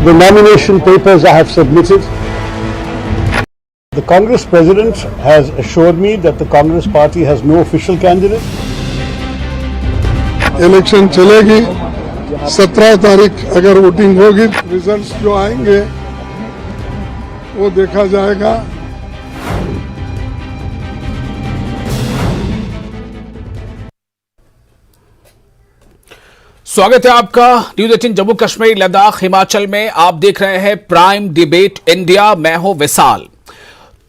the nomination papers I have submitted. The Congress President has assured me that the Congress Party has no official candidate. Election चलेगी, 17 तारीख अगर voting होगी, results जो आएंगे वो देखा जाएगा। स्वागत है आपका न्यूज 18 जम्मू कश्मीर लद्दाख हिमाचल में। आप देख रहे हैं प्राइम डिबेट इंडिया। मैं हूं विशाल।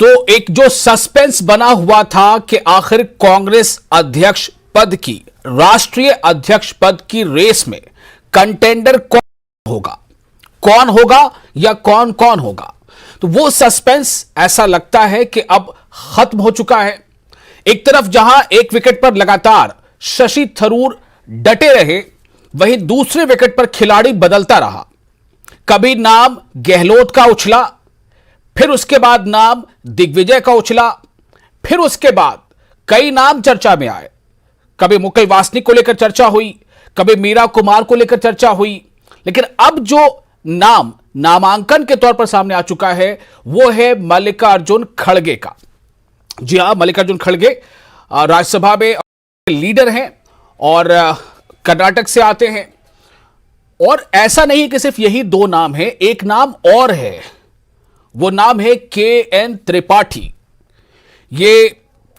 तो एक जो सस्पेंस बना हुआ था कि आखिर कांग्रेस अध्यक्ष पद की, राष्ट्रीय अध्यक्ष पद की रेस में कंटेंडर कौन होगा या कौन कौन होगा, तो वो सस्पेंस ऐसा लगता है कि अब खत्म हो चुका है। एक तरफ जहां एक विकेट पर लगातार शशि थरूर डटे रहे, वहीं दूसरे विकेट पर खिलाड़ी बदलता रहा। कभी नाम गहलोत का उछला, फिर उसके बाद नाम दिग्विजय का उछला, फिर उसके बाद कई नाम चर्चा में आए। कभी मुकुल वासनिक को लेकर चर्चा हुई, कभी मीरा कुमार को लेकर चर्चा हुई, लेकिन अब जो नाम नामांकन के तौर पर सामने आ चुका है वो है मल्लिकार्जुन खड़गे का। जी हां, मल्लिकार्जुन खड़गे राज्यसभा में लीडर हैं और कर्नाटक से आते हैं। और ऐसा नहीं कि सिर्फ यही दो नाम है, एक नाम और है, वो नाम है KN त्रिपाठी। ये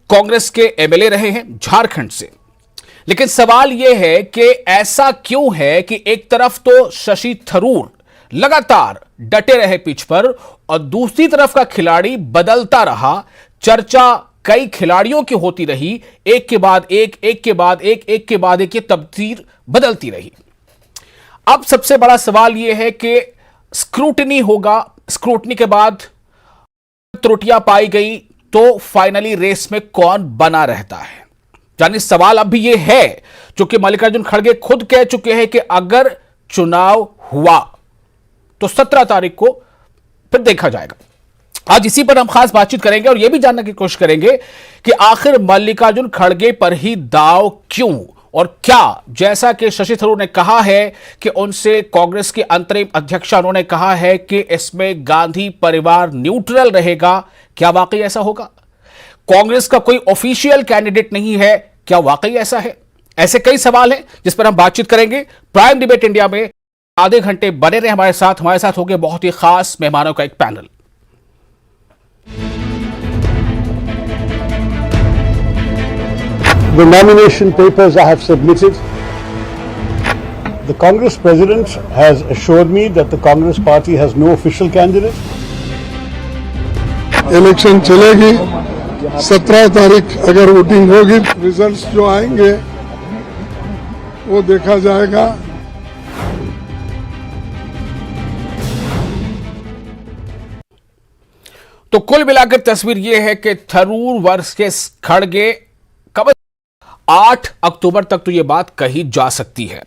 कांग्रेस के MLA रहे हैं झारखंड से। लेकिन सवाल यह है कि ऐसा क्यों है कि एक तरफ तो शशि थरूर लगातार डटे रहे पिच पर और दूसरी तरफ का खिलाड़ी बदलता रहा। चर्चा कई खिलाड़ियों की होती रही, एक के बाद एक, एक के बाद एक, एक के बाद एक, ये तब्दील बदलती रही। अब सबसे बड़ा सवाल यह है कि स्क्रूटनी होगा, स्क्रूटनी के बाद त्रुटियां पाई गई तो फाइनली रेस में कौन बना रहता है। यानी सवाल अब भी यह है, चूंकि मल्लिकार्जुन खड़गे खुद कह चुके हैं कि अगर चुनाव हुआ तो 17 तारीख को फिर देखा जाएगा। आज इसी पर हम खास बातचीत करेंगे और यह भी जानने की कोशिश करेंगे कि आखिर मल्लिकार्जुन खड़गे पर ही दांव क्यों और क्या, जैसा कि शशि थरूर ने कहा है कि उनसे कांग्रेस के अंतरिम अध्यक्ष, उन्होंने कहा है कि इसमें गांधी परिवार न्यूट्रल रहेगा। क्या वाकई ऐसा होगा? कांग्रेस का कोई ऑफिशियल कैंडिडेट नहीं है, क्या वाकई ऐसा है? ऐसे कई सवाल हैं जिस पर हम बातचीत करेंगे प्राइम डिबेट इंडिया में। आधे घंटे बने रहे हमारे साथ होंगे बहुत ही खास मेहमानों का एक panel. The nomination papers I have submitted. The Congress President has assured me that the Congress Party has no official candidate. Election चलेगी, 17 तारीख अगर वोटिंग होगी, रिजल्ट्स जो आएंगे वो देखा जाएगा। तो कुल मिलाकर तस्वीर यह है कि थरूर वर्सेस खड़गे, कब 8 अक्टूबर तक तो यह बात कही जा सकती है।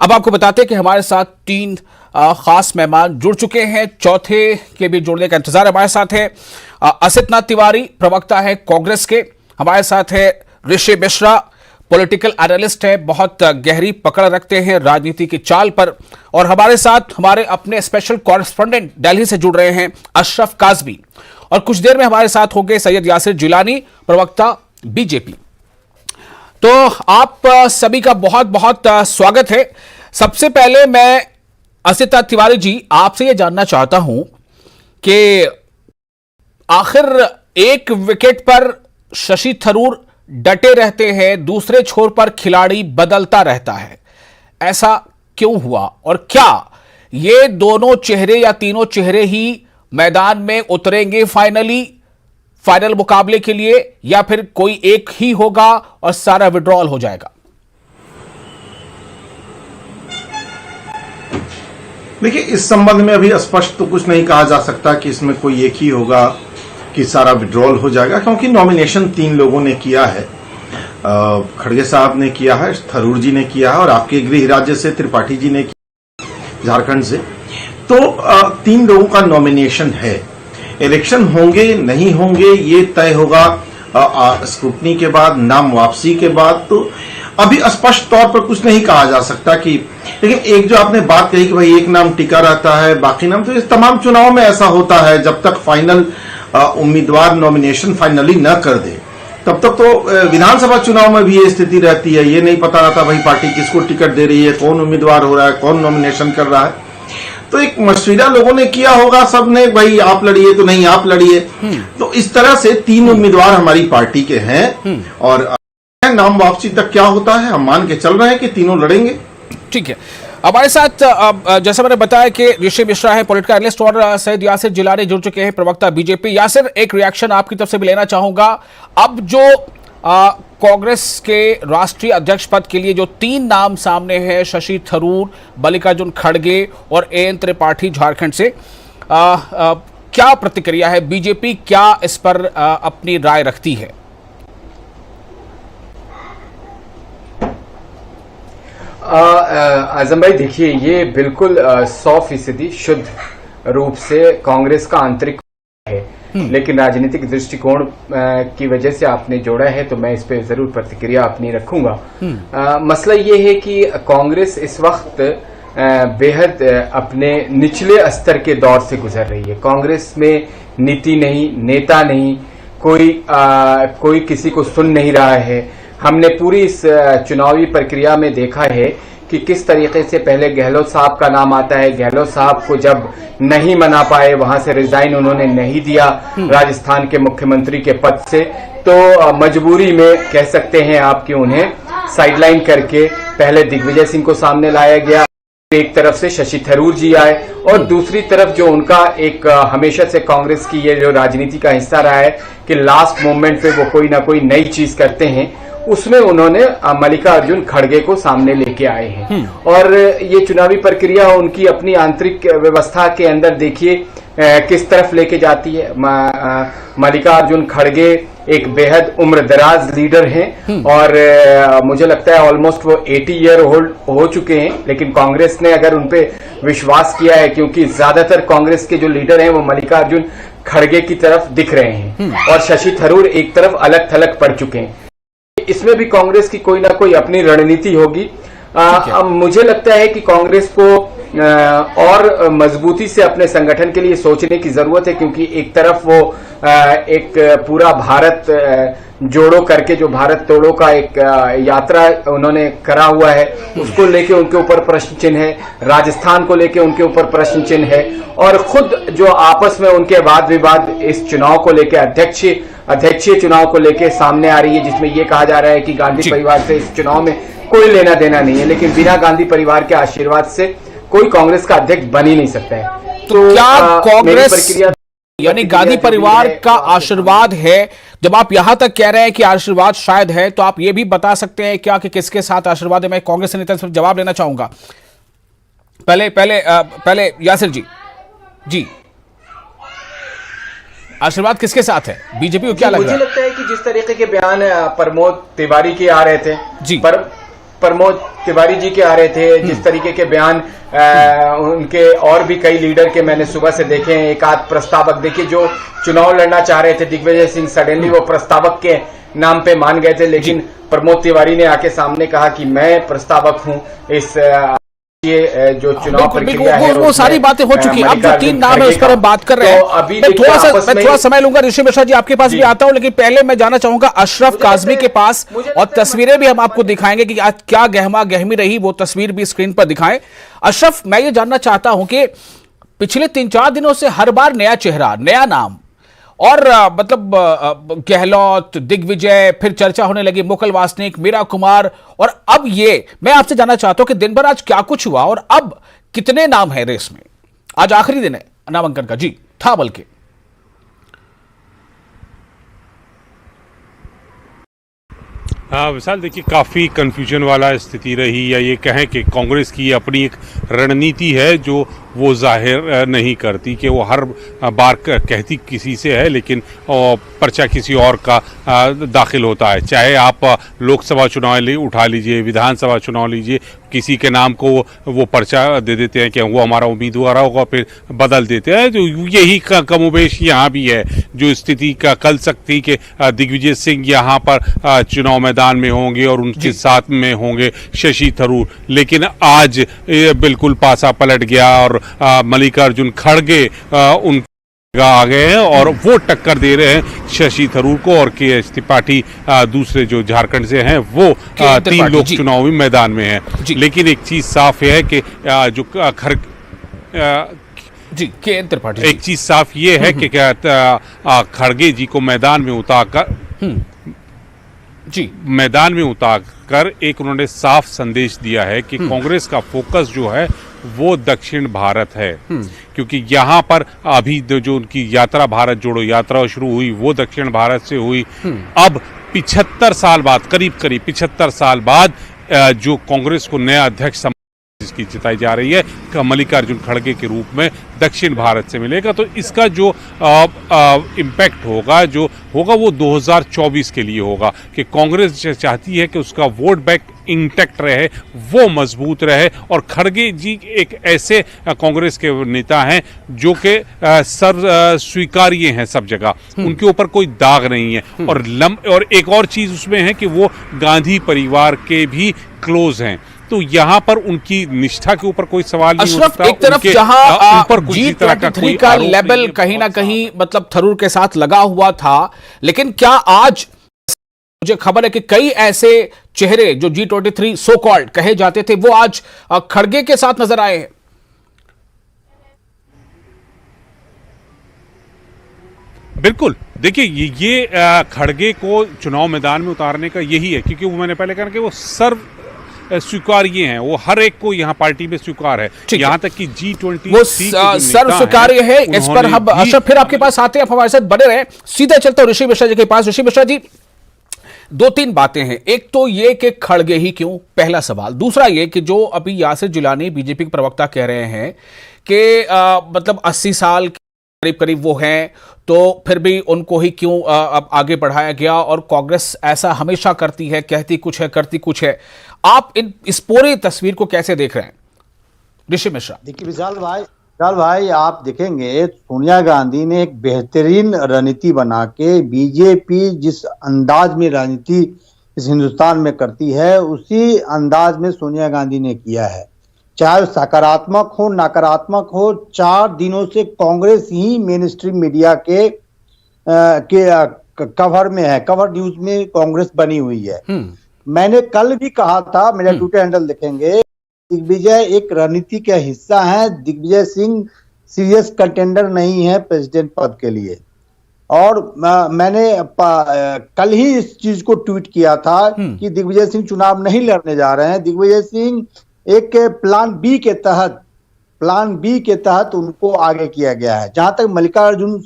अब आपको बताते हैं कि हमारे साथ 3 खास मेहमान जुड़ चुके हैं, चौथे के भी जुड़ने का इंतजार हमारे साथ है। असित नाथ तिवारी प्रवक्ता है कांग्रेस के, हमारे साथ है ऋषि मिश्रा, पॉलिटिकल एनालिस्ट है, बहुत गहरी पकड़ रखते हैं राजनीति की चाल पर। और हमारे साथ हमारे अपने स्पेशल कॉरेस्पॉन्डेंट दिल्ली से जुड़ रहे हैं अशरफ काजमी, और कुछ देर में हमारे साथ होंगे सैयद यासिर जिलानी, प्रवक्ता बीजेपी। तो आप सभी का बहुत बहुत स्वागत है। सबसे पहले मैं असित तिवारी जी आपसे यह जानना चाहता हूं कि आखिर एक विकेट पर शशि थरूर डटे रहते हैं, दूसरे छोर पर खिलाड़ी बदलता रहता है, ऐसा क्यों हुआ? और क्या ये दोनों चेहरे या तीनों चेहरे ही मैदान में उतरेंगे फाइनल मुकाबले के लिए, या फिर कोई एक ही होगा और सारा विड्रॉल हो जाएगा? देखिए, इस संबंध में अभी स्पष्ट तो कुछ नहीं कहा जा सकता कि इसमें कोई एक ही होगा कि सारा विड्रॉल हो जाएगा, क्योंकि नॉमिनेशन 3 लोगों ने किया है। खड़गे साहब ने किया है, थरूर जी ने किया है और आपके गृह राज्य से त्रिपाठी जी ने किया, झारखंड से। तो 3 लोगों का नॉमिनेशन है। इलेक्शन होंगे नहीं होंगे ये तय होगा स्क्रूटनी के बाद, नाम वापसी के बाद। तो अभी स्पष्ट तौर पर कुछ नहीं कहा जा सकता कि, लेकिन एक जो आपने बात कही कि भाई एक नाम टिका रहता है बाकी नाम, तो इस तमाम चुनाव में ऐसा होता है जब तक फाइनल उम्मीदवार नॉमिनेशन फाइनली न कर दे तब तक तो विधानसभा चुनाव में भी ये स्थिति रहती है, ये नहीं पता रहता भाई पार्टी किसको टिकट दे रही है, कौन उम्मीदवार हो रहा है, कौन नॉमिनेशन कर रहा है। तो एक मशविरा लोगों ने किया होगा, सबने भाई आप लड़िए तो नहीं आप लड़िए, तो इस तरह से 3 उम्मीदवार हमारी पार्टी के हैं और नाम वापसी तक क्या होता है हम मान के चल रहे हैं कि तीनों लड़ेंगे। ठीक है, हमारे साथ जैसा मैंने बताया कि ऋषि मिश्रा है पॉलिटिकल एनालिस्ट और सैयद यासिर जिलानी जुड़ चुके हैं प्रवक्ता बीजेपी। यासिर, एक रिएक्शन आपकी तरफ से भी लेना चाहूंगा। अब जो कांग्रेस के राष्ट्रीय अध्यक्ष पद के लिए जो 3 नाम सामने हैं, शशि थरूर, मल्लिकार्जुन खड़गे और AN त्रिपाठी झारखंड से, क्या प्रतिक्रिया है? बीजेपी क्या इस पर अपनी राय रखती है? आजम भाई देखिए, ये बिल्कुल 100% शुद्ध रूप से कांग्रेस का आंतरिक है, लेकिन राजनीतिक दृष्टिकोण की वजह से आपने जोड़ा है तो मैं इस पे जरूर प्रतिक्रिया अपनी रखूंगा। मसला ये है कि कांग्रेस इस वक्त बेहद अपने निचले स्तर के दौर से गुजर रही है। कांग्रेस में नीति नहीं, नेता नहीं, कोई किसी को सुन नहीं रहा है। हमने पूरी इस चुनावी प्रक्रिया में देखा है कि किस तरीके से पहले गहलोत साहब का नाम आता है। गहलोत साहब को जब नहीं मना पाए, वहां से रिजाइन उन्होंने नहीं दिया राजस्थान के मुख्यमंत्री के पद से, तो मजबूरी में कह सकते हैं आप कि उन्हें साइडलाइन करके पहले दिग्विजय सिंह को सामने लाया गया, एक तरफ से शशि थरूर जी आए और दूसरी तरफ जो उनका एक हमेशा से कांग्रेस की ये जो राजनीति का हिस्सा रहा है कि लास्ट मोमेंट पे वो कोई ना कोई नई चीज करते हैं, उसमें उन्होंने मल्लिकार्जुन खड़गे को सामने लेके आए हैं। और ये चुनावी प्रक्रिया उनकी अपनी आंतरिक व्यवस्था के अंदर देखिए किस तरफ लेके जाती है। मल्लिकार्जुन खड़गे एक बेहद उम्रदराज लीडर हैं और मुझे लगता है ऑलमोस्ट वो 80 ईयर ओल्ड हो चुके हैं, लेकिन कांग्रेस ने अगर उनपे विश्वास किया है क्योंकि ज्यादातर कांग्रेस के जो लीडर हैं वो मल्लिकार्जुन खड़गे की तरफ दिख रहे हैं और शशि थरूर एक तरफ अलग थलग पड़ चुके हैं। इसमें भी कांग्रेस की कोई ना कोई अपनी रणनीति होगी। अब मुझे लगता है कि कांग्रेस को और मजबूती से अपने संगठन के लिए सोचने की जरूरत है, क्योंकि एक तरफ वो एक पूरा भारत जोड़ो करके जो भारत तोड़ो का एक यात्रा उन्होंने करा हुआ है, उसको लेके उनके ऊपर प्रश्न चिन्ह है। राजस्थान को लेके उनके ऊपर प्रश्न चिन्ह है और खुद जो आपस में उनके वाद विवाद इस चुनाव को लेके अध्यक्षीय चुनाव को लेके सामने आ रही है, जिसमें यह कहा जा रहा है कि गांधी परिवार से इस चुनाव में कोई लेना देना नहीं है, लेकिन बिना गांधी परिवार के आशीर्वाद से कोई कांग्रेस का अध्यक्ष बन ही नहीं सकता है। तो क्या कांग्रेस यानी गांधी परिवार का आशीर्वाद है? जब आप यहां तक कह रहे हैं कि आशीर्वाद शायद है, तो आप ये भी बता सकते हैं क्या कि किसके साथ आशीर्वाद है? मैं कांग्रेस नेता से जवाब लेना चाहूंगा। पहले यासिर जी आशीर्वाद किसके साथ है? बीजेपी को क्या लग रहा है? मुझे लगता है कि जिस तरीके के बयान प्रमोद तिवारी के आ रहे थे जी, प्रमोद तिवारी जी के आ रहे थे, जिस तरीके के बयान उनके और भी कई लीडर के मैंने सुबह से देखे हैं। एक आध प्रस्तावक देखिए जो चुनाव लड़ना चाह रहे थे, दिग्विजय सिंह सडनली वो प्रस्तावक के नाम पे मान गए थे, लेकिन प्रमोद तिवारी ने आके सामने कहा कि मैं प्रस्तावक हूं इस ये जो चुनाव प्रक्रिया है। वो सारी बातें हो चुकी हैं। अब जो 3 नाम है उस पर हम बात कर रहे हैं। अभी मैं थोड़ा समय लूंगा, ऋषि मिश्रा जी आपके पास भी आता हूं, लेकिन पहले मैं जानना चाहूंगा अशरफ काजमी के पास, और तस्वीरें भी हम आपको दिखाएंगे कि आज क्या गहमा गहमी रही, वो तस्वीर भी स्क्रीन पर दिखाएं। अशरफ, मैं ये जानना चाहता हूं कि पिछले 3-4 दिनों से हर बार नया चेहरा, नया नाम, और मतलब गहलोत, दिग्विजय, फिर चर्चा होने लगी मुकुल वासनिक, मीरा कुमार, और अब ये मैं आपसे जानना चाहता हूं कि दिन भर आज क्या कुछ हुआ और अब कितने नाम है रेस में? आज आखिरी दिन है नामांकन का। जी था बल्कि हाँ विशाल, देखिए काफ़ी कन्फ्यूजन वाला स्थिति रही, या ये कहें कि कांग्रेस की अपनी एक रणनीति है जो वो जाहिर नहीं करती कि वो हर बार कहती किसी से है लेकिन पर्चा किसी और का दाखिल होता है। चाहे आप लोकसभा चुनाव उठा लीजिए, विधानसभा चुनाव लीजिए, किसी के नाम को वो पर्चा दे देते हैं कि वो हमारा उम्मीदवार होगा, फिर बदल देते हैं। तो यही कमोबेश यहाँ भी है। जो स्थिति का कल सकती कि दिग्विजय सिंह यहाँ पर चुनाव मैदान में होंगे और उनके साथ में होंगे शशि थरूर, लेकिन आज बिल्कुल पासा पलट गया और मल्लिकार्जुन खड़गे उन आ गए हैं और वो टक्कर दे रहे हैं शशि थरूर को, और के.एस. त्रिपाठी दूसरे जो झारखंड से हैं वो 3 लोग चुनावी मैदान में हैं। लेकिन एक चीज साफ है कि जो त्रिपाठी, एक चीज साफ ये है कि खड़गे जी को मैदान में उतारकर एक उन्होंने साफ संदेश दिया है कि कांग्रेस का फोकस जो है वो दक्षिण भारत है, क्योंकि यहाँ पर अभी जो उनकी यात्रा, भारत जोड़ो यात्रा शुरू हुई वो दक्षिण भारत से हुई। अब 75 साल बाद, करीब 75 साल बाद जो कांग्रेस को नया अध्यक्ष जिसकी जिताई जा रही है मल्लिकार्जुन खड़गे के रूप में दक्षिण भारत से मिलेगा, तो इसका जो इम्पैक्ट होगा वो 2024 के लिए होगा कि कांग्रेस चाहती है कि उसका वोट बैंक इंटैक्ट रहे, वो मजबूत रहे। और खड़गे जी एक ऐसे कांग्रेस के नेता हैं जो कि स्वीकार्य हैं सब जगह, उनके ऊपर कोई दाग नहीं है। और एक और चीज उसमें है कि वो गांधी परिवार के भी क्लोज हैं, तो यहाँ पर उनकी निष्ठा के ऊपर कोई सवाल नहीं हो सकता। एक तरफ जहां G23 का लेबल कहीं ना कहीं मतलब थरूर के साथ लगा हुआ था, लेकिन क्या आज मुझे खबर है कि कई ऐसे चेहरे जो G23 सो कॉल्ड कहे जाते थे वो आज खड़गे के साथ नजर आए हैं? बिल्कुल, देखिए ये खड़गे को चुनाव मैदान में उतारने का यही है, क्योंकि वो मैंने पहले कहा कि वो सर्व स्वीकार्य हैं, वो हर एक को यहाँ पार्टी में स्वीकार है, यहाँ तक कि G23 वो सर्व स्वीकार्य है। इस पर हम अशरफ फिर आपके पास आते हैं, आप हमारे साथ बने रहे। सीधे चलते हैं ऋषि मिश्रा जी के पास। ऋषि मिश्रा जी, 2-3 बातें हैं। एक तो ये कि खड़गे ही क्यों, पहला सवाल। दूसरा ये कि जो अभी यासिर जिलानी बीजेपी के प्रवक्ता कह रहे हैं कि मतलब 80 साल करीब करीब वो हैं, तो फिर भी उनको ही क्यों अब आगे बढ़ाया गया, और कांग्रेस ऐसा हमेशा करती है, कहती कुछ है करती कुछ है। आप इस पूरी तस्वीर को कैसे देख रहे हैं ऋषि मिश्रा? देखिए विशाल भाई, आप देखेंगे सोनिया गांधी ने एक बेहतरीन रणनीति बना के, बीजेपी जिस अंदाज में राजनीति इस हिंदुस्तान में करती है उसी अंदाज में सोनिया गांधी ने किया है। चाहे सकारात्मक हो नकारात्मक हो, 4 दिनों से कांग्रेस ही मेन स्ट्रीम मीडिया के कवर में है, कवर न्यूज में कांग्रेस बनी हुई है। मैंने कल भी कहा था, मेरा ट्विटर हैंडल देखेंगे, दिग्विजय एक रणनीति का हिस्सा है। दिग्विजय सिंह सीरियस कंटेंडर नहीं है प्रेसिडेंट पद के लिए। और मैंने कल ही इस चीज को ट्वीट किया था कि दिग्विजय सिंह चुनाव नहीं लड़ने जा रहे हैं। दिग्विजय सिंह एक प्लान बी के तहत उनको आगे किया गया है। जहां तक मल्लिकार्जुन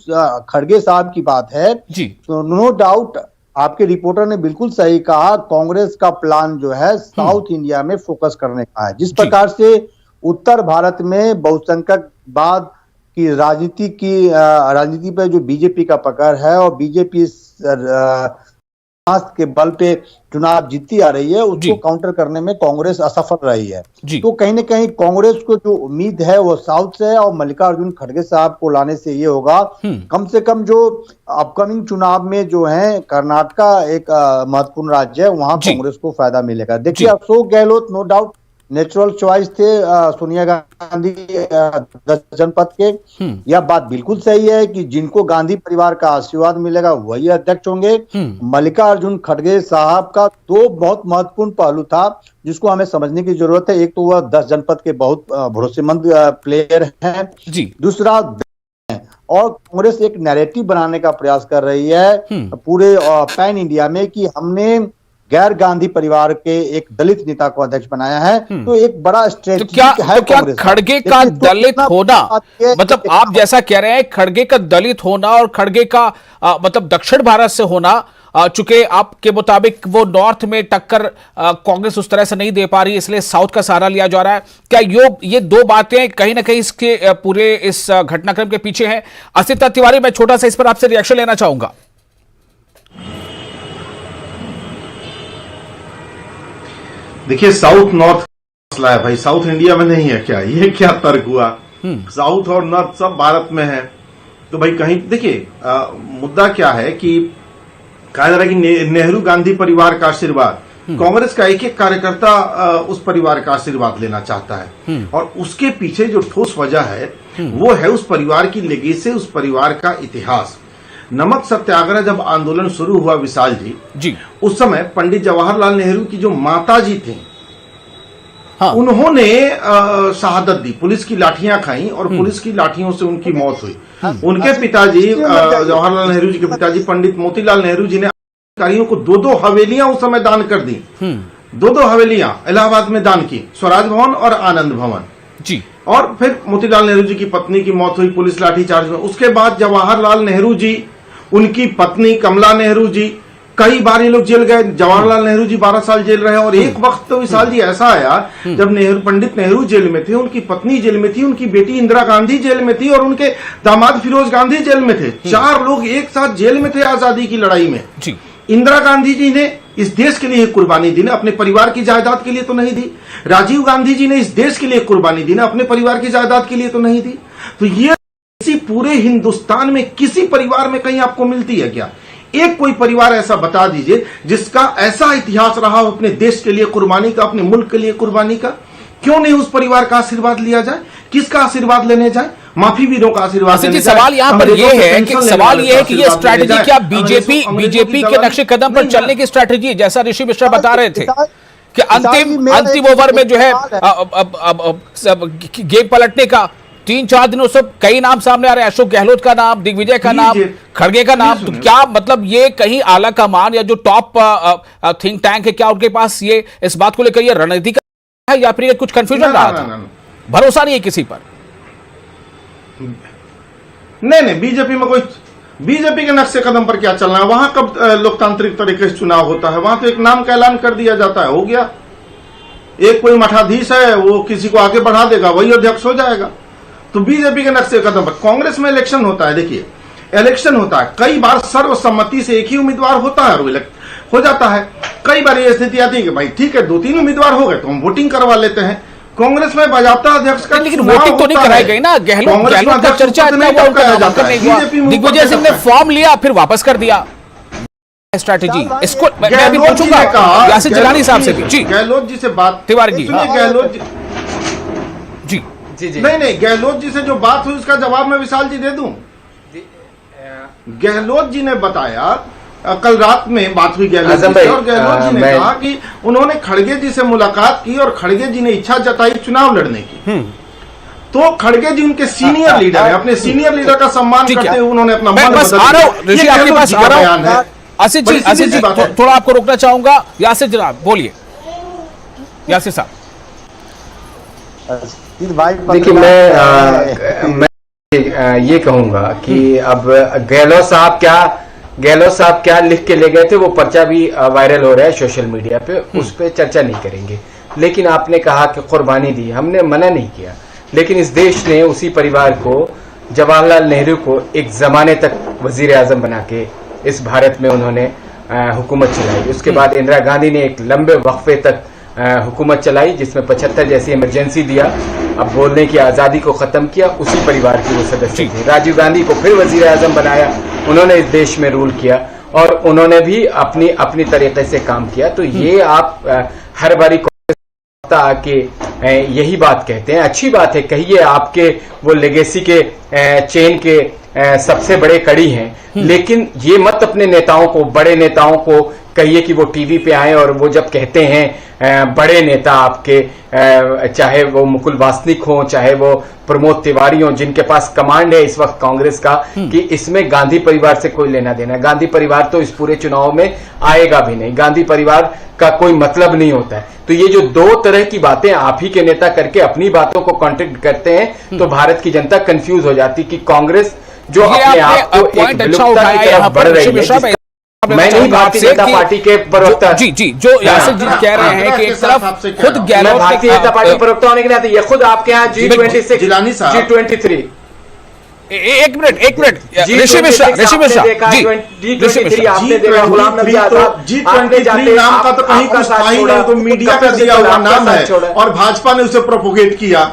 खड़गे साहब की बात है, तो नो डाउट आपके रिपोर्टर ने बिल्कुल सही कहा, कांग्रेस का प्लान जो है साउथ इंडिया में फोकस करने का है। जिस प्रकार से उत्तर भारत में बहुसंख्यकवाद की राजनीति पर जो बीजेपी का पकड़ है और बीजेपी के बल पे चुनाव जीतती आ रही है, उसको काउंटर करने में कांग्रेस असफल रही है। तो कहीं ना कहीं कांग्रेस को जो उम्मीद है वो साउथ से है, और मल्लिकार्जुन खड़गे साहब को लाने से ये होगा कम से कम जो अपकमिंग चुनाव में जो है कर्नाटका एक महत्वपूर्ण राज्य है, वहां कांग्रेस को फायदा मिलेगा। देखिए Ashok Gehlot no doubt natural choice थे सोनिया गांधी 10 जनपद के। यह बात बिल्कुल सही है कि जिनको गांधी परिवार का आशीर्वाद मिलेगा वही अध्यक्ष होंगे। मल्लिकार्जुन खड़गे साहब का 2 बहुत महत्वपूर्ण पहलू था जिसको हमें समझने की जरूरत है। एक तो वह 10 जनपद के बहुत भरोसेमंद प्लेयर हैं, दूसरा और कांग्रेस एक नैरेटिव बनाने का प्रयास कर रही है पूरे पैन इंडिया में कि हमने गैर गांधी परिवार के एक दलित नेता को अध्यक्ष बनाया है। तो एक बड़ा स्ट्रेटेजी है। क्या खड़गे का दलित होना, मतलब आप जैसा कह रहे हैं खड़गे का दलित होना और खड़गे का मतलब दक्षिण भारत से होना, चूंकि आपके मुताबिक वो नॉर्थ में टक्कर कांग्रेस उस तरह से नहीं दे पा रही, इसलिए साउथ का सहारा लिया जा रहा है। क्या ये दो बातें कहीं ना कहीं इसके पूरे इस घटनाक्रम के पीछे हैं? असिता तिवारी, मैं छोटा सा इस पर आपसे रिएक्शन लेना चाहूंगा। देखिए, साउथ नॉर्थ मसला है भाई, साउथ इंडिया में नहीं है क्या? ये क्या तर्क हुआ? साउथ और नॉर्थ सब भारत में है। तो भाई कहीं देखिए, मुद्दा क्या है कि कहा जा रहा है कि नेहरू गांधी परिवार का आशीर्वाद, कांग्रेस का एक एक कार्यकर्ता उस परिवार का आशीर्वाद लेना चाहता है, और उसके पीछे जो ठोस वजह है वो है उस परिवार की लेगेसी, उस परिवार का इतिहास। नमक सत्याग्रह जब आंदोलन शुरू हुआ विशाल जी, उस समय पंडित जवाहरलाल नेहरू की जो माता जी थी, हाँ, उन्होंने शहादत दी, पुलिस की लाठियां खाई और पुलिस की लाठियों से उनकी मौत हुई। उनके पिताजी जवाहरलाल नेहरू जी के पिताजी पंडित मोतीलाल नेहरू जी ने अधिकारियों को 2-2 हवेलियां उस समय दान कर दी। 2-2 हवेलियां इलाहाबाद में दान की, स्वराज भवन और आनंद भवन जी। और फिर मोतीलाल नेहरू जी की पत्नी की मौत हुई पुलिस लाठीचार्ज में। उसके बाद जवाहरलाल नेहरू जी, उनकी पत्नी कमला नेहरू जी, कई बार ये लोग जेल गए। जवाहरलाल नेहरू जी 12 साल जेल रहे, और एक वक्त तो विशाल जी ऐसा आया जब पंडित नेहरू जेल में थे, उनकी पत्नी जेल में थी, उनकी बेटी इंदिरा गांधी जेल में थी, और उनके दामाद फिरोज गांधी जेल में थे। 4 लोग एक साथ जेल में थे आजादी की लड़ाई में। इंदिरा गांधी जी ने इस देश के लिए कुर्बानी दी ना, अपने परिवार की जायदाद के लिए तो नहीं दी। राजीव गांधी जी ने इस देश के लिए कुर्बानी दी ना, अपने परिवार की जायदाद के लिए तो नहीं दी। तो ये किसी पूरे हिंदुस्तान में किसी परिवार में कहीं आपको मिलती है क्या? एक कोई परिवार ऐसा बता दीजिए जिसका ऐसा इतिहास रहा हो अपने देश के लिए कुर्बानी का, अपने मुल्क के लिए कुर्बानी का। क्यों नहीं उस परिवार का आशीर्वाद लिया जाए? किसका आशीर्वाद लेने जाए? माफी वीरों का आशीर्वाद लेने जाए। सवाल यहाँ पर यह है कि ये स्ट्रैटेजी क्या बीजेपी के नक्शे कदम पर चलने की स्ट्रैटेजी, जैसा ऋषि मिश्रा बता रहे थे कि अंतिम ओवर में जो है गेम पलटने का 3-4 दिनों से कई नाम सामने आ रहे हैं, अशोक गहलोत का नाम, दिग्विजय का नाम, खड़गे का नाम। तो क्या मतलब ये कहीं आला कमान या जो टॉप थिंक टैंक है, क्या उनके पास ये इस बात को लेकर ये रणनीति है, या फिर ये कुछ कंफ्यूजन रहा था? भरोसा नहीं है किसी पर? नहीं, बीजेपी में कोई, बीजेपी के नक्शे कदम पर क्या चलना है? वहां कब लोकतांत्रिक तरीके से चुनाव होता है? वहां तो एक नाम का ऐलान कर दिया जाता है, हो गया। एक कोई मठाधीश है, वो किसी को आगे बढ़ा देगा, वही अध्यक्ष हो जाएगा। तो बीजेपी के नक्शे कदम पर कांग्रेस में इलेक्शन होता है। देखिए, इलेक्शन होता है, कई बार सर्वसम्मति से एक ही उम्मीदवार होता है और हो जाता है। कई बार ये स्थिति आती है कि भाई ठीक है 2-3 उम्मीदवार हो गए तो हम वोटिंग करवा लेते हैं। कांग्रेस में बजाता अध्यक्ष का, लेकिन वोटिंग तो नहीं कराई गई ना। गहलोत का चर्चा दिग्विजय सिंह ने फॉर्म लिया फिर वापस कर दिया। स्ट्रैटेजी इसको मैं अभी पूछूंगा यासिर जिलानी साहब से भी। जी गहलोत जी से बात, तिवारी जी, गहलोत जी जी नहीं, गहलोत जी से जो बात हुई उसका जवाब मैं विशाल जी दे दूं। गहलोत जी ने बताया, कल रात में बात हुई गहलोत जी से, और गहलोत जी ने कहा कि उन्होंने खड़गे जी से मुलाकात की और खड़गे जी ने इच्छा जताई चुनाव लड़ने की। तो खड़गे जी उनके सीनियर लीडर है, अपने सीनियर लीडर का सम्मान करते हुए उन्होंने अपना मन बयान है। आसिफ जी थोड़ा आपको रोकना चाहूंगा। यासिर जनाब बोलिए, यासिर साहब। देखिए, मैं ये कहूंगा कि अब गहलोत साहब क्या लिख के ले गए थे, वो पर्चा भी वायरल हो रहा है सोशल मीडिया पे, उस पे चर्चा नहीं करेंगे। लेकिन आपने कहा कि कुर्बानी दी, हमने मना नहीं किया, लेकिन इस देश ने उसी परिवार को, जवाहरलाल नेहरू को एक जमाने तक वजीर आजम बना के इस भारत में उन्होंने हुकूमत चलाई। उसके बाद इंदिरा गांधी ने एक लंबे वक्फे तक हुकूमत चलाई, जिसमें 75 जैसी इमरजेंसी दिया, अब बोलने की आज़ादी को ख़त्म किया। उसी परिवार के वो सदस्य थे। राजीव गांधी को फिर वजीर आजम बनाया, उन्होंने इस देश में रूल किया, और उन्होंने भी अपनी तरीके से काम किया। तो ये आप हर बारी आके यही बात कहते हैं, अच्छी बात है, कहिए, आपके वो लेगेसी के चेन के सबसे बड़े कड़ी हैं, लेकिन ये मत अपने नेताओं को, बड़े नेताओं को कहिए कि वो टीवी पे आए और वो जब कहते हैं बड़े नेता आपके, चाहे वो मुकुल वासनिक हो, चाहे वो प्रमोद तिवारी हो, जिनके पास कमांड है इस वक्त कांग्रेस का, कि इसमें गांधी परिवार से कोई लेना देना। गांधी परिवार तो इस पूरे चुनाव में आएगा भी नहीं, गांधी परिवार का कोई मतलब नहीं होता है। तो ये जो दो तरह की बातें आप ही के नेता करके अपनी बातों को कॉन्ट्रैक्ट करते हैं, तो भारत की जनता कंफ्यूज हो जाती कि कांग्रेस जो अपने आप को एक विलुप्तता की तरफ बढ़ रही है, मैं नहीं भारतीय जनता पार्टी के प्रवक्ता। जी जी, जो यासिर जी कह रहे हैं कि एक तरफ खुद गहलोत भारतीय जनता पार्टी प्रवक्ता होने के नाते ये खुद आपके यहाँ G26 G23 एक मिनट ऋषि मिश्रा जी G23 आपने देखा, गुलाम नबी आजाद G23 नाम का तो कहीं कुछ था ही नहीं, तो मीडिया का दिया हुआ नाम है और भाजपा ने उसे प्रोपोगेट किया।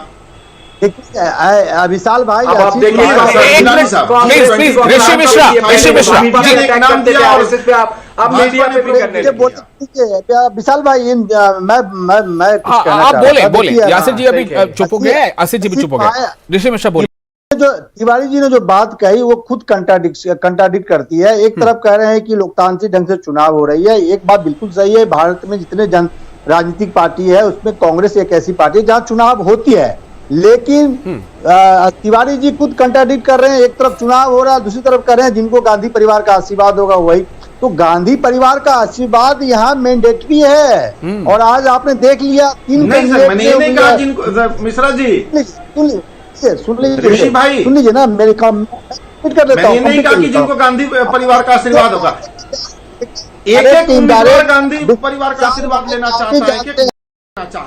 विशाल भाई अब आप देखिए ऋषि मिश्रा नाम दिया और इस पे आप मीडिया पे भी करने लगे। विशाल भाई मैं आप बोले यासिर जी अभी चुप हो गए, आसिफ जी भी चुप हो गए, ऋषि मिश्रा बोले। जो तिवारी जी ने जो बात कही वो खुद कंट्राडिक्ट करती है। एक तरफ कह रहे हैं कि लोकतांत्रिक ढंग से चुनाव हो रही है, एक बात बिल्कुल सही है, भारत में जितने राजनीतिक पार्टी है उसमें कांग्रेस एक ऐसी पार्टी है जहां चुनाव होती है, लेकिन तिवारी जी खुद कंट्राडिक्ट कर रहे हैं। एक तरफ चुनाव हो रहा है, दूसरी तरफ कह रहे हैं जिनको गांधी परिवार का आशीर्वाद होगा वही। तो गांधी परिवार का आशीर्वाद यहाँ मैंडेटरी है और आज आपने देख लिया 3 मिश्रा जी सुन लीजिए ऋषि भाई, सुन लीजिए ना, मेरे काम कर देता हूं। नहीं कहा कि जिनको गांधी परिवार का आशीर्वाद होगा, एक उम्मीदवार गांधी परिवार का आशीर्वाद लेना चाहता है।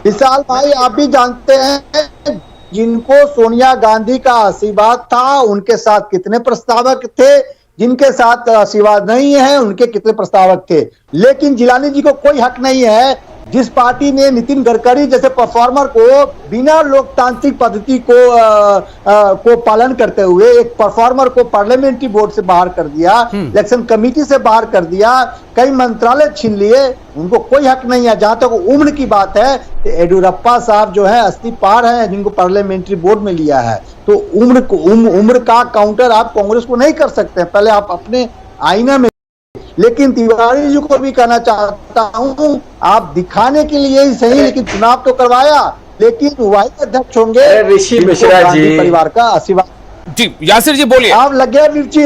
विशाल भाई आप भी जानते हैं जिनको सोनिया गांधी का आशीर्वाद था उनके साथ कितने प्रस्तावक थे, जिनके साथ आशीर्वाद नहीं है उनके कितने प्रस्तावक थे। लेकिन जिलानी जी को कोई हक नहीं है, जिस पार्टी ने नितिन गडकरी जैसे परफॉर्मर को बिना लोकतांत्रिक पद्धति को पालन करते हुए एक परफॉर्मर को पार्लियामेंट्री बोर्ड से बाहर कर दिया, इलेक्शन कमेटी से बाहर कर दिया, कई मंत्रालय छीन लिए, उनको कोई हक नहीं है। जहां तक उम्र की बात है तो येडियुरप्पा साहब जो है 80 पार हैं जिनको पार्लियामेंट्री बोर्ड में लिया है। तो उम्र का काउंटर आप कांग्रेस को नहीं कर सकते, पहले आप अपने आईना में। लेकिन तिवारी जी को भी कहना चाहता हूं आप दिखाने के लिए ही सही, लेकिन चुनाव तो करवाया, लेकिन वही अध्यक्ष होंगे ऋषि मिश्रा जी परिवार का आशीर्वाद। जी यासिर जी बोलिए। आप लग गया मिर्ची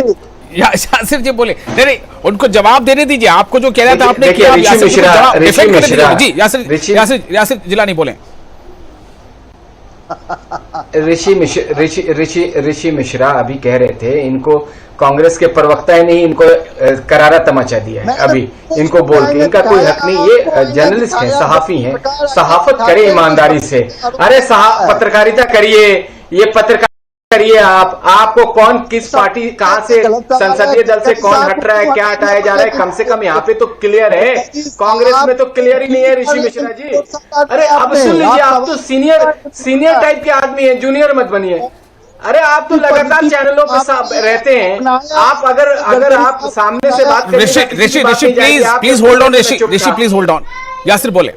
यासिर जी बोले। नहीं उनको जवाब देने दीजिए, आपको जो कह रहा था आपने किया। जी यासिर जिलानी बोले। ऋषि मिश्रा अभी कह रहे थे इनको कांग्रेस के प्रवक्ता ही नहीं, इनको करारा तमाचा दिया है अभी इनको बोल के। इनका कोई हक नहीं, ये जर्नलिस्ट हैं, सहाफी हैं, सहाफत करे ईमानदारी से। अरे पत्रकारिता करिए, ये पत्रकार करिए। आपको कौन किस पार्टी कहां से संसदीय दल से कौन हट रहा है, क्या हटाया जा रहा है, कम से कम यहाँ पे तो क्लियर है। कांग्रेस में तो क्लियर ही नहीं है ऋषि मिश्रा जी। अरे अब सुन लीजिए, आप तो सीनियर टाइप के आदमी हैं, जूनियर मत बनिए। अरे आप तो लगातार चैनलों पे रहते हैं, आप अगर आप सामने से बात करें। Rishi please hold on, Rishi please hold on. Yasir बोले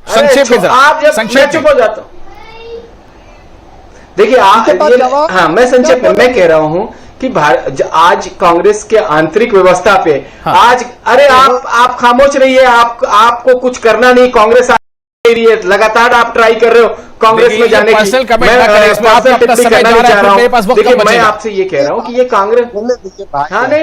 संक्षेप में, आप जब मैं चुप हो जाता हूं। देखिए हाँ, मैं संक्षेप में मैं कह रहा हूं कि आज कांग्रेस के आंतरिक व्यवस्था पे आज अरे आप खामोश रहिए, आपको कुछ करना नहीं, कांग्रेस रही है, लगातार आप ट्राई कर रहे हो कांग्रेस में जाने की। देखिए मैं आपसे ये कह रहा हूं कि ये कांग्रेस, हाँ नहीं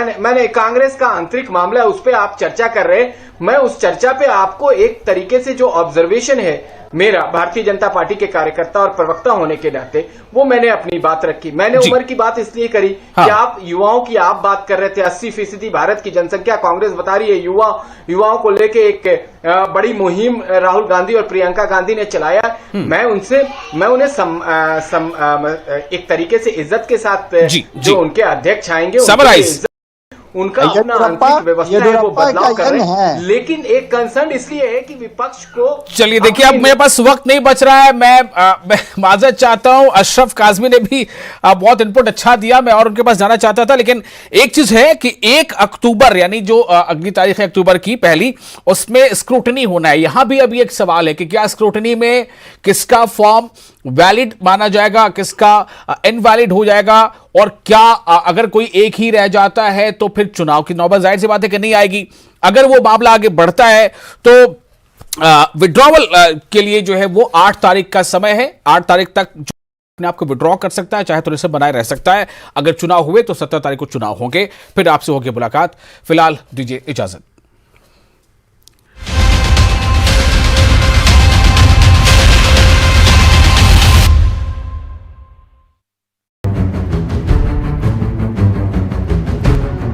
मैंने कांग्रेस का आंतरिक मामला है उस पर आप चर्चा कर रहे हैं। मैं उस चर्चा पे आपको एक तरीके से जो ऑब्जर्वेशन है मेरा भारतीय जनता पार्टी के कार्यकर्ता और प्रवक्ता होने के नाते, वो मैंने अपनी बात रखी। मैंने उम्र की बात इसलिए करी कि आप युवाओं की आप बात कर रहे थे। 80% भारत की जनसंख्या कांग्रेस बता रही है। युवाओं को लेके एक बड़ी मुहिम राहुल गांधी और प्रियंका गांधी ने चलाया। मैं उन्हें एक तरीके से इज्जत के साथ जो उनके अध्यक्ष आएंगे उनका अपना आंतरिक व्यवस्था है वो बदलाव कर रहे हैं। लेकिन एक कंसर्न इसलिए है कि विपक्ष को, चलिए देखिए अब मेरे पास वक्त नहीं बच रहा है, मैं माजरत चाहता हूं। अशरफ काजमी ने भी बहुत इनपुट अच्छा दिया, मैं और उनके पास जाना चाहता था। लेकिन एक चीज है कि 1 अक्टूबर यानी जो अगली तारीख है अक्टूबर की पहली, उसमें स्क्रूटनी होना है। यहां भी अभी एक सवाल है कि क्या स्क्रूटनी में किसका फॉर्म वैलिड माना जाएगा, किसका इनवैलिड हो जाएगा, और क्या अगर कोई एक ही रह जाता है तो फिर चुनाव की नौबत जाहिर सी बात है कि नहीं आएगी। अगर वो मामला आगे बढ़ता है तो विड्रॉवल के लिए जो है वो 8 तारीख का समय है। 8 तारीख तक अपने आप को विड्रॉ कर सकता है, चाहे तो रिसर्व बनाए रह सकता है। अगर चुनाव हुए तो 17 तारीख को चुनाव होंगे, फिर आपसे होगी मुलाकात। फिलहाल दीजिए इजाजत।